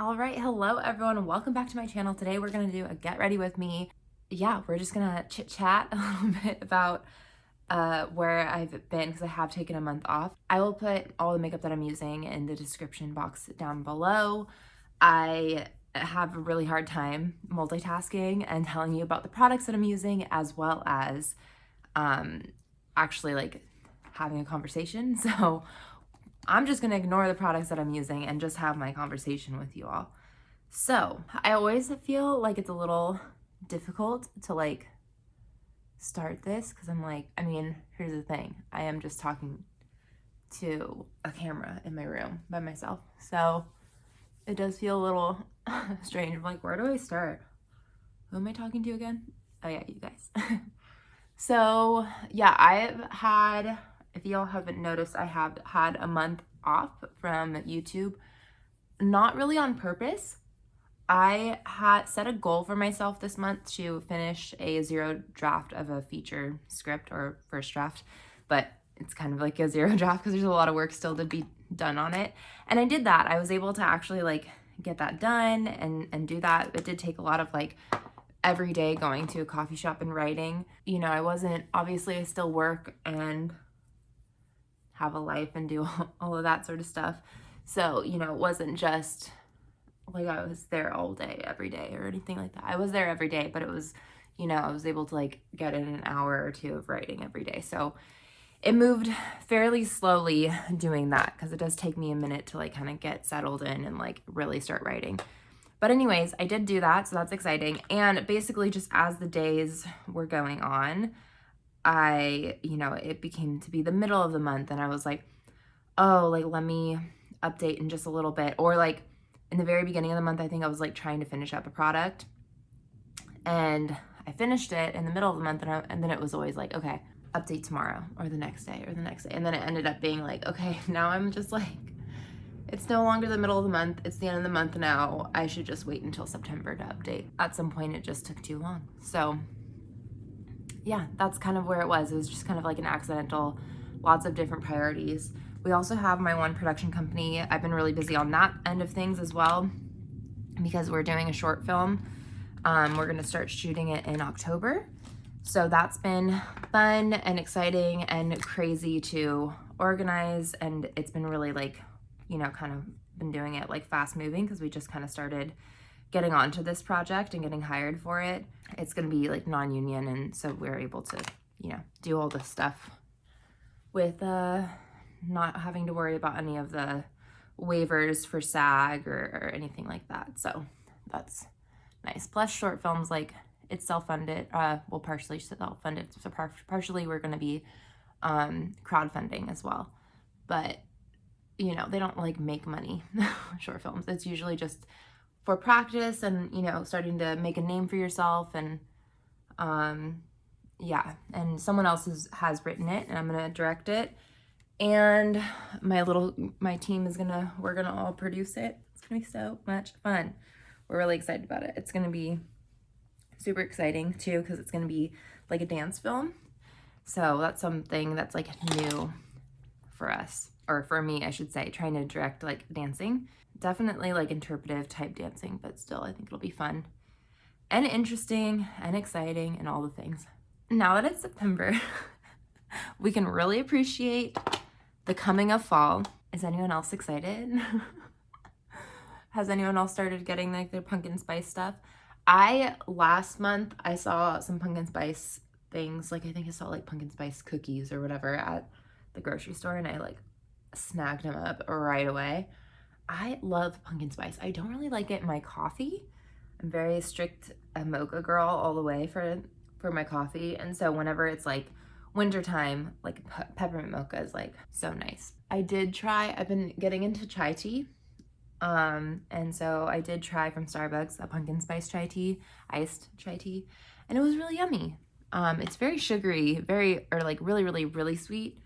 All right, hello everyone, and welcome back to my channel. Today we're gonna do a get ready with me. Yeah, we're just gonna chit chat a little bit about where I've been because I have taken a month off. I will put all the makeup that I'm using in the description box down below. I have a really hard time multitasking and telling you about the products that I'm using as well as actually like having a conversation. So I'm just gonna ignore the products that I'm using and just have my conversation with you all. So I always feel like it's a little difficult to like start this because I'm like, here's the thing. I am just talking to a camera in my room by myself. So it does feel a little strange. I'm like, where do I start? Who am I talking to again? Oh yeah, you guys. So yeah, if y'all haven't noticed, I have had a month off from YouTube, not really on purpose. I had set a goal for myself this month to finish a 0 draft of a feature script or first draft, but it's kind of like a 0 draft because there's a lot of work still to be done on it. And I did that. I was able to actually like get that done and do that. It did take a lot of like every day going to a coffee shop and writing. You know, obviously I still work and have a life and do all of that sort of stuff. So, you know, it wasn't just like I was there all day, every day or anything like that. I was there every day, but it was, you know, I was able to like get in an hour or two of writing every day. So it moved fairly slowly doing that because it does take me a minute to like kind of get settled in and like really start writing. But anyways, I did do that, so that's exciting. And basically just as the days were going on, it became to be the middle of the month and I was like, oh, like let me update in just a little bit. Or like in the very beginning of the month, I think I was like trying to finish up a product and I finished it in the middle of the month and then it was always like, okay, update tomorrow or the next day or the next day. And then it ended up being like, okay, now I'm just like, it's no longer the middle of the month. It's the end of the month now. I should just wait until September to update. At some point, it just took too long. So yeah, that's kind of where it was. It was just kind of like an accidental, lots of different priorities. We also have my one production company. I've been really busy on that end of things as well because we're doing a short film. We're gonna start shooting it in October. So that's been fun and exciting and crazy to organize. And it's been really like, you know, kind of been doing it like fast moving because we just kind of started getting onto this project and getting hired for it. It's going to be like non-union, and so we're able to, you know, do all this stuff with not having to worry about any of the waivers for SAG or anything like that. So that's nice. Plus short films, like it's self-funded, well, partially self-funded, so partially we're going to be crowdfunding as well. But you know, they don't like make money, short films. It's usually just for practice and, you know, starting to make a name for yourself. And yeah, and someone else has written it and I'm gonna direct it. And my team we're gonna all produce it. It's gonna be so much fun. We're really excited about it. It's gonna be super exciting too, because it's gonna be like a dance film. So that's something that's like new for us. Or for me, I should say, trying to direct like dancing. Definitely like interpretive type dancing, but still I think it'll be fun and interesting and exciting and all the things. Now that it's September, we can really appreciate the coming of fall. Is anyone else excited? Has anyone else started getting like their pumpkin spice stuff? Last month, I saw some pumpkin spice things. Like I think I saw like pumpkin spice cookies or whatever at the grocery store and I like snagged them up right away. I love pumpkin spice. I don't really like it in my coffee. I'm very strict a mocha girl all the way for my coffee. And so whenever it's like wintertime, like peppermint mocha is like so nice. I've been getting into chai tea. And so I did try from Starbucks a pumpkin spice chai tea, iced chai tea, and it was really yummy. It's very sugary, like really, really, really sweet.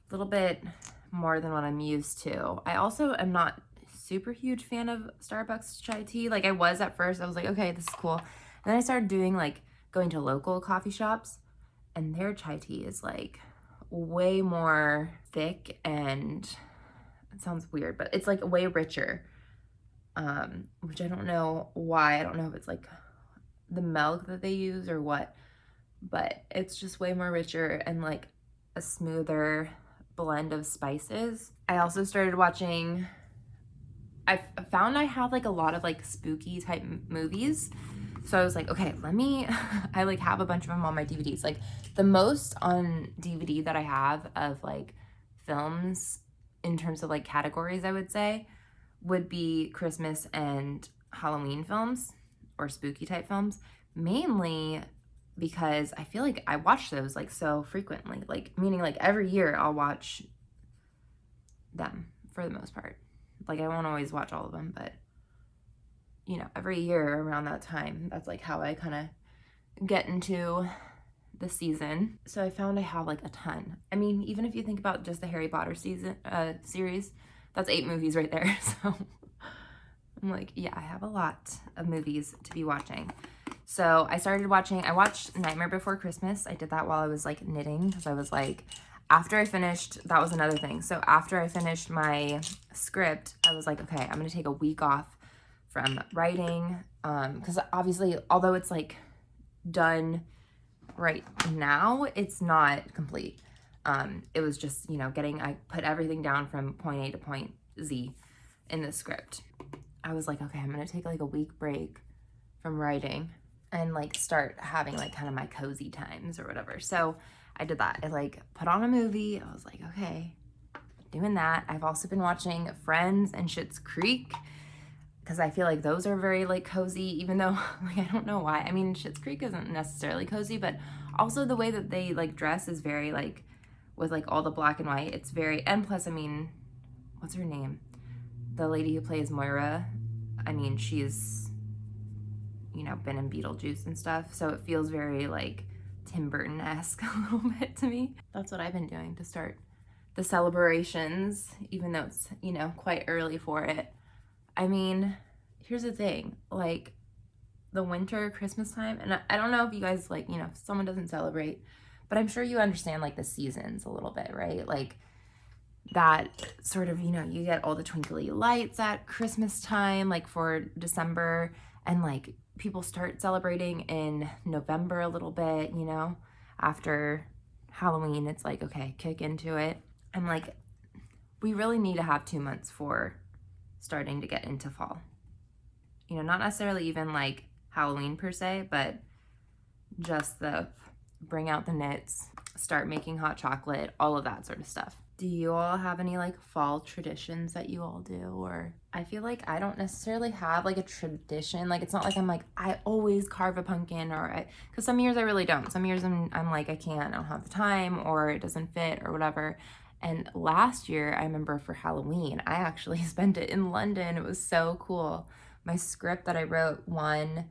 A little bit more than what I'm used to. I also am not super huge fan of Starbucks chai tea. Like I was at first, I was like, okay, this is cool. And then I started doing like going to local coffee shops and their chai tea is like way more thick and it sounds weird, but it's like way richer. which I don't know why. I don't know if it's like the milk that they use or what, but it's just way more richer and like a smoother blend of spices. I also started watching, I found I have like a lot of like spooky type movies. So I was like, okay, let me, I like have a bunch of them on my DVDs. Like the most on DVD that I have of like films in terms of like categories, I would say, would be Christmas and Halloween films or spooky type films, mainly because I feel like I watch those like so frequently, like meaning like every year I'll watch them for the most part. Like I won't always watch all of them, but you know, every year around that time, that's like how I kind of get into the season. So I found I have like a ton. I mean, even if you think about just the Harry Potter series, that's 8 movies right there. So I'm like, yeah, I have a lot of movies to be watching. So I watched Nightmare Before Christmas. I did that while I was like knitting because I was like, after I finished, that was another thing. So after I finished my script, I was like, okay, I'm going to take a week off from writing. Because obviously, although it's like done right now, it's not complete. It was just, you know, I put everything down from point A to point Z in the script. I was like, okay, I'm going to take like a week break from writing and like start having like kind of my cozy times or whatever. So I did that. I like put on a movie. I was like, okay, doing that. I've also been watching Friends and Schitt's Creek because I feel like those are very like cozy, even though like I don't know why. I mean, Schitt's Creek isn't necessarily cozy, but also the way that they like dress is very like with like all the black and white. It's very, and plus, I mean, what's her name? The lady who plays Moira. I mean, she's, you know, been in Beetlejuice and stuff, so it feels very like Tim Burton-esque a little bit to me. That's what I've been doing to start the celebrations, even though it's, you know, quite early for it. I mean, here's the thing, like the winter, Christmas time, and I don't know if you guys like, you know, if someone doesn't celebrate, but I'm sure you understand like the seasons a little bit, right? Like that sort of, you know, you get all the twinkly lights at Christmas time, like for December, and like people start celebrating in November a little bit, you know, after Halloween, it's like, okay, kick into it. I'm like, we really need to have 2 months for starting to get into fall. You know, not necessarily even like Halloween per se, but just the bring out the knits, start making hot chocolate, all of that sort of stuff. Do you all have any like fall traditions that you all do? Or I feel like I don't necessarily have like a tradition. Like it's not like I'm like, I always carve a pumpkin, or because some years I really don't. Some years I'm like, I can't, I don't have the time, or it doesn't fit or whatever. And last year, I remember for Halloween, I actually spent it in London. It was so cool. My script that I wrote won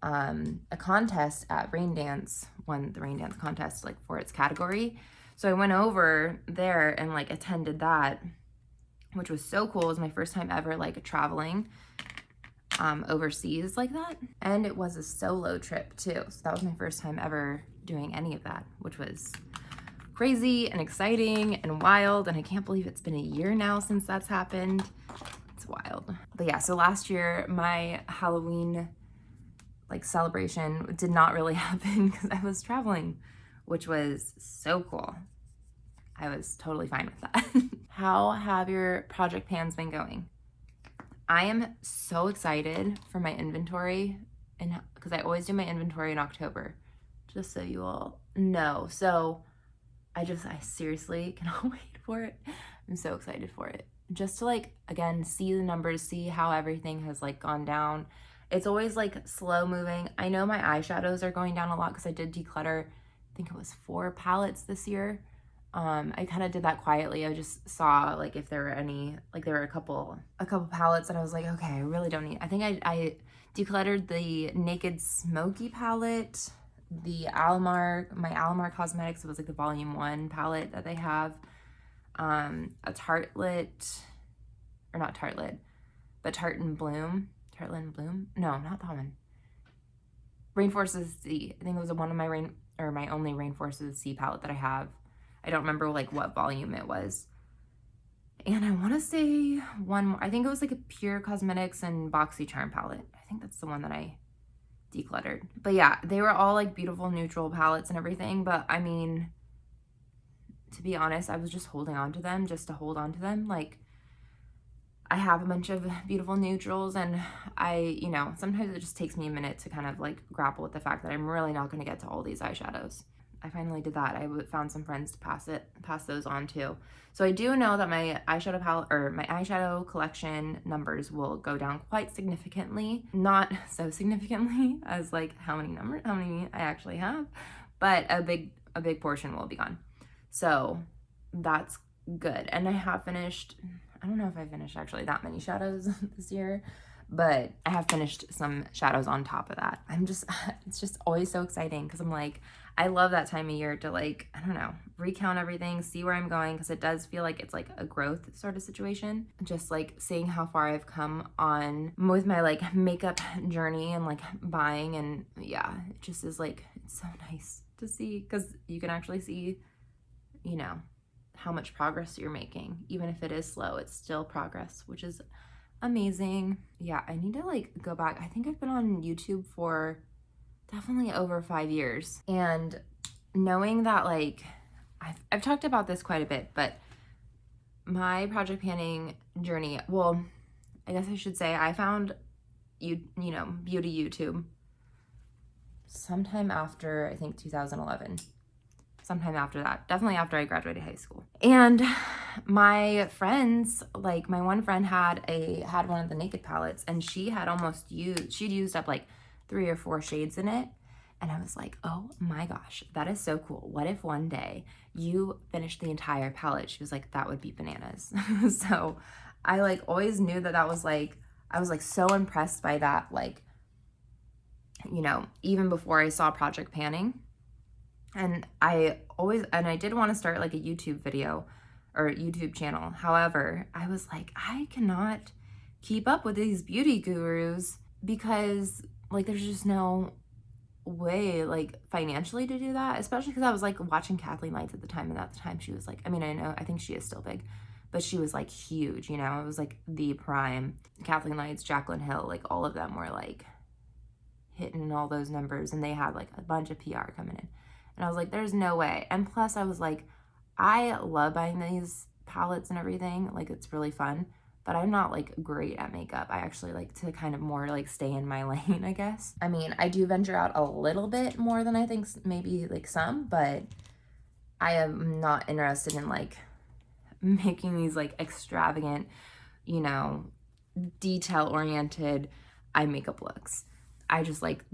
a contest at won the Rain Dance contest like for its category. So I went over there and like attended that, which was so cool. It was my first time ever like traveling overseas like that. And it was a solo trip too. So that was my first time ever doing any of that, which was crazy and exciting and wild. And I can't believe it's been a year now since that's happened. It's wild. But yeah, so last year my Halloween like celebration did not really happen because I was traveling, which was so cool. I was totally fine with that. How have your project pans been going? I am so excited for my inventory, and because I always do my inventory in October, just so you all know. So I seriously cannot wait for it. I'm so excited for it. Just to like, again, see the numbers, see how everything has like gone down. It's always like slow moving. I know my eyeshadows are going down a lot because I did declutter, I think it was 4 palettes this year. I kind of did that quietly. I just saw like if there were any, like there were a couple palettes that I was like, okay, I really don't need. I think I decluttered the Naked Smoky palette, the my Alamar Cosmetics. It was like the volume 1 palette that they have. A Tartelette, or not Tartelette, but Tartan Bloom. Tartelette Bloom? No, not that one. Rainforest of the Sea. I think it was one of my my only Rainforest of the Sea palette that I have. I don't remember like what volume it was. And I want to say one more. I think it was like a Pure Cosmetics and BoxyCharm palette. I think that's the one that I decluttered. But yeah, they were all like beautiful neutral palettes and everything. But I mean, to be honest, I was just holding on to them just to hold on to them. Like, I have a bunch of beautiful neutrals, and you know, sometimes it just takes me a minute to kind of like grapple with the fact that I'm really not going to get to all these eyeshadows. I finally did that. I found some friends to pass those on to. So I do know that my eyeshadow palette, or my eyeshadow collection numbers will go down quite significantly. Not so significantly as like how many I actually have, but a big portion will be gone. So that's good. And I have finished, I don't know if I finished actually that many shadows this year, but I have finished some shadows on top of that. It's just always so exciting because I'm like, I love that time of year to like, I don't know, recount everything, see where I'm going, because it does feel like it's like a growth sort of situation. Just like seeing how far I've come on with my like makeup journey and like buying, and yeah, it just is like, it's so nice to see because you can actually see, you know, how much progress you're making. Even if it is slow, it's still progress, which is amazing. Yeah, I need to like go back. I think I've been on YouTube for definitely over 5 years, and knowing that like I've talked about this quite a bit, but my project panning journey, well, I guess I should say I found you know, beauty YouTube sometime after, I think 2011, sometime after that, definitely after I graduated high school. And my friends, like my one friend had one of the Naked palettes, and she'd used up like 3 or 4 shades in it. And I was like, oh my gosh, that is so cool. What if one day you finished the entire palette? She was like, that would be bananas. So I like always knew that was like, I was like so impressed by that, like, you know, even before I saw project panning. And I did want to start like a YouTube video or YouTube channel. However, I was like, I cannot keep up with these beauty gurus because like there's just no way like financially to do that, especially because I was like watching Kathleen Lights at the time, and at the time she was like, I mean, I think she is still big, but she was like huge, you know. It was like the prime. Kathleen Lights, Jaclyn Hill, like all of them were like hitting all those numbers, and they had like a bunch of PR coming in. And I was like, there's no way. And plus I was like, I love buying these palettes and everything. Like, it's really fun, but I'm not like great at makeup. I actually like to kind of more like stay in my lane, I guess. I mean, I do venture out a little bit more than I think maybe like some, but I am not interested in like making these like extravagant, you know, detail-oriented eye makeup looks. I just like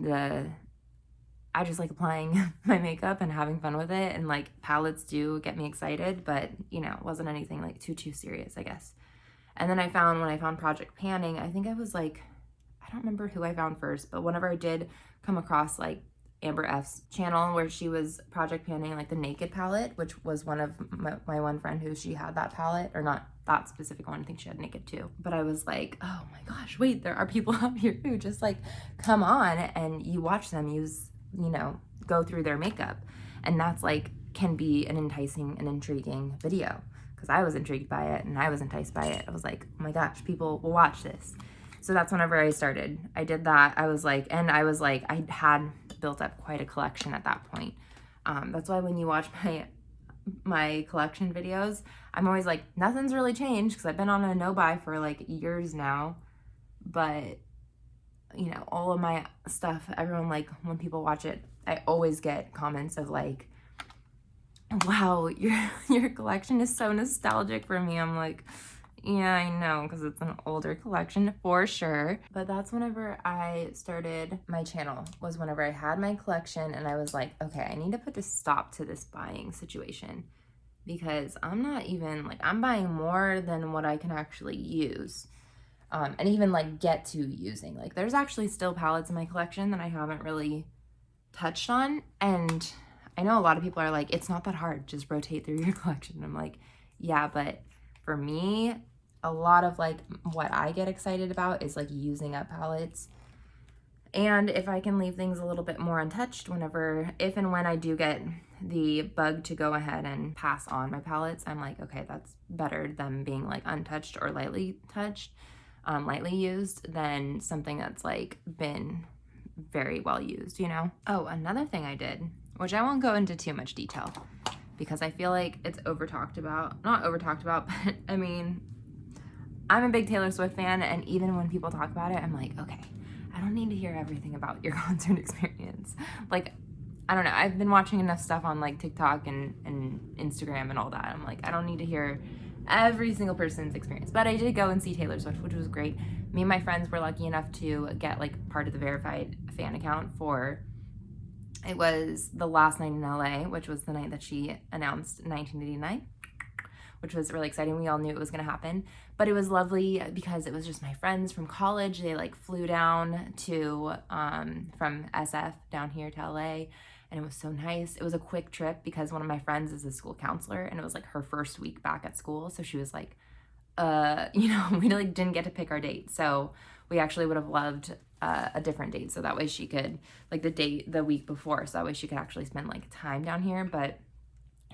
applying my makeup and having fun with it, and like palettes do get me excited, but you know, it wasn't anything like too serious, I guess. And then when I found project panning, I think I was like, I don't remember who I found first, but whenever I did come across like Amber F's channel where she was project panning like the Naked palette, which was one of my one friend who she had that palette, or not that specific one, I think she had Naked too. But I was like, oh my gosh, wait, there are people out here who just like come on and you watch them use, you know, go through their makeup, and that's like can be an enticing and intriguing video, because I was intrigued by it and I was enticed by it. I was like, oh my gosh, people will watch this. So that's whenever I started. I did that. I had built up quite a collection at that point. That's why when you watch my collection videos, I'm always like, nothing's really changed, because I've been on a no buy for like years now. But you know, all of my stuff, everyone, like when people watch it, I always get comments of like, wow, your collection is so nostalgic for me. I'm like, yeah, I know, because it's an older collection for sure. But that's whenever I started my channel, was whenever I had my collection, and I was like, okay, I need to put a stop to this buying situation, because I'm not even like, I'm buying more than what I can actually use. And even like get to using. Like, there's actually still palettes in my collection that I haven't really touched on, and I know a lot of people are like, it's not that hard, just rotate through your collection. And I'm like, yeah, but for me, a lot of like what I get excited about is like using up palettes. And if I can leave things a little bit more untouched if and when I do get the bug to go ahead and pass on my palettes, I'm like, okay, that's better than being like untouched or lightly touched, lightly used, than something that's like been very well used, you know? Oh, another thing I did, which I won't go into too much detail because I feel like it's not over talked about, but I mean, I'm a big Taylor Swift fan, and even when people talk about it, I'm like, okay, I don't need to hear everything about your concert experience. Like, I don't know, I've been watching enough stuff on like TikTok and Instagram and all that. I'm like, I don't need to hear every single person's experience. But I did go and see Taylor Swift, which was great. Me and my friends were lucky enough to get like part of the verified fan account for, it was the last night in LA, which was the night that she announced 1989, which was really exciting. We all knew it was gonna happen, but it was lovely because it was just my friends from college. They like flew down to, from SF down here to LA, and it was so nice. It was a quick trip because one of my friends is a school counselor, and it was like her first week back at school. So she was like, you know, we like didn't get to pick our date. So we actually would have loved a different date. So that way she could, like the week before, so that way she could actually spend like time down here. But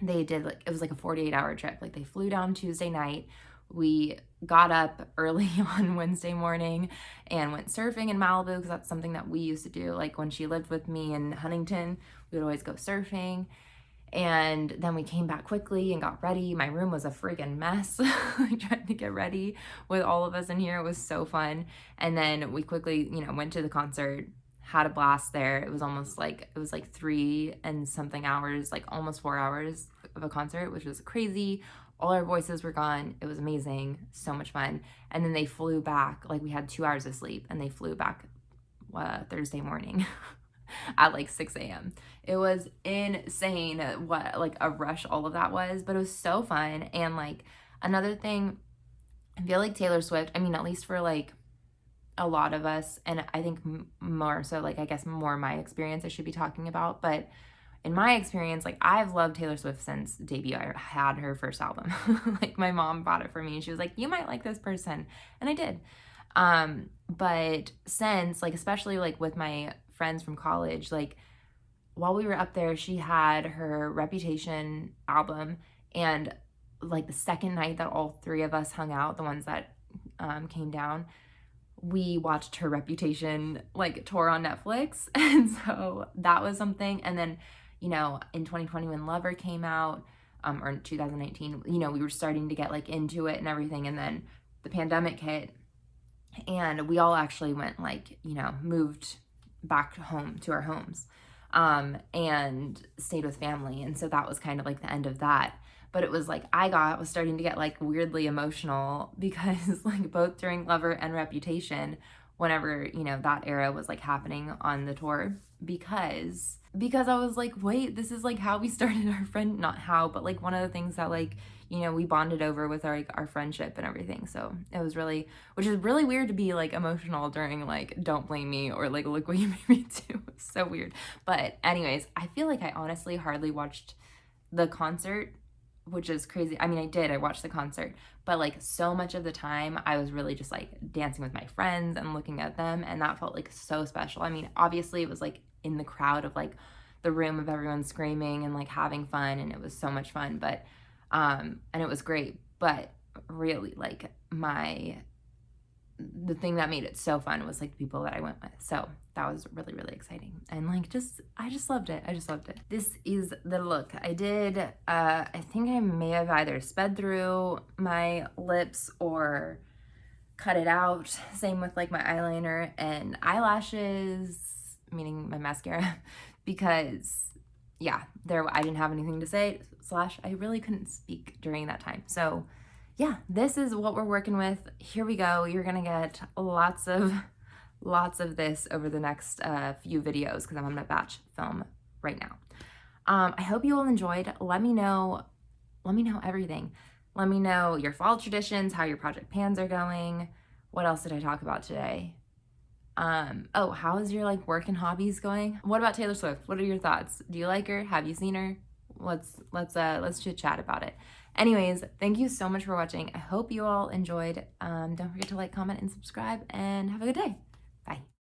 they did like, it was like a 48-hour trip. Like they flew down Tuesday night. We got up early on Wednesday morning and went surfing in Malibu because that's something that we used to do. Like when she lived with me in Huntington, we would always go surfing. And then we came back quickly and got ready. My room was a friggin' mess, trying to get ready with all of us in here. It was so fun. And then we quickly, you know, went to the concert, had a blast there. It was like 3 and something hours, like almost 4 hours of a concert, which was crazy. All our voices were gone. It was amazing. So much fun. And then they flew back, like we had 2 hours of sleep, and they flew back Thursday morning at like 6 a.m. It was insane what like a rush all of that was, but it was so fun. And like another thing, I feel like Taylor Swift, I mean, at least for like a lot of us, and I think more so, like, I guess more my experience I should be talking about, but in my experience, like, I've loved Taylor Swift since debut. I had her first album. Like, my mom bought it for me, and she was like, you might like this person, and I did. But since, like, especially, like, with my friends from college, like, while we were up there, she had her Reputation album, and, like, the second night that all 3 of us hung out, the ones that came down, we watched her Reputation like tour on Netflix. And so that was something. And then, you know, in 2020 when Lover came out, or in 2019, you know, we were starting to get like into it and everything. And then the pandemic hit, and we all actually went like, you know, moved back home to our homes, and stayed with family. And so that was kind of like the end of that. But it was like, I was starting to get like weirdly emotional because like both during Lover and Reputation, whenever, you know, that era was like happening on the tour, because I was like, wait, this is like how we started our friend, not how, but like one of the things that like, you know, we bonded over with our friendship and everything. So it was really, which is really weird to be like emotional during like Don't Blame Me or like Look What You Made Me Do. It's so weird. But anyways, I feel like I honestly hardly watched the concert, which is crazy. I mean, I watched the concert, but like so much of the time I was really just like dancing with my friends and looking at them, and that felt like so special. I mean, obviously it was like in the crowd of like the room of everyone screaming and like having fun, and it was so much fun, but and it was great. But really like the thing that made it so fun was like the people that I went with. So that was really, really exciting. And like, I just loved it. I just loved it. This is the look. I did, I think I may have either sped through my lips or cut it out. Same with like my eyeliner and eyelashes, meaning my mascara, because yeah, I didn't have anything to say, / I really couldn't speak during that time. So yeah, this is what we're working with. Here we go. You're gonna get lots of this over the next few videos because I'm on my batch film right now. I hope you all enjoyed. Let me know everything. Let me know your fall traditions, how your project pans are going. What else did I talk about today? Oh, how is your like work and hobbies going? What about Taylor Swift? What are your thoughts? Do you like her? Have you seen her? Let's chit chat about it. Anyways, thank you so much for watching. I hope you all enjoyed. Don't forget to like, comment, and subscribe, and have a good day. Bye.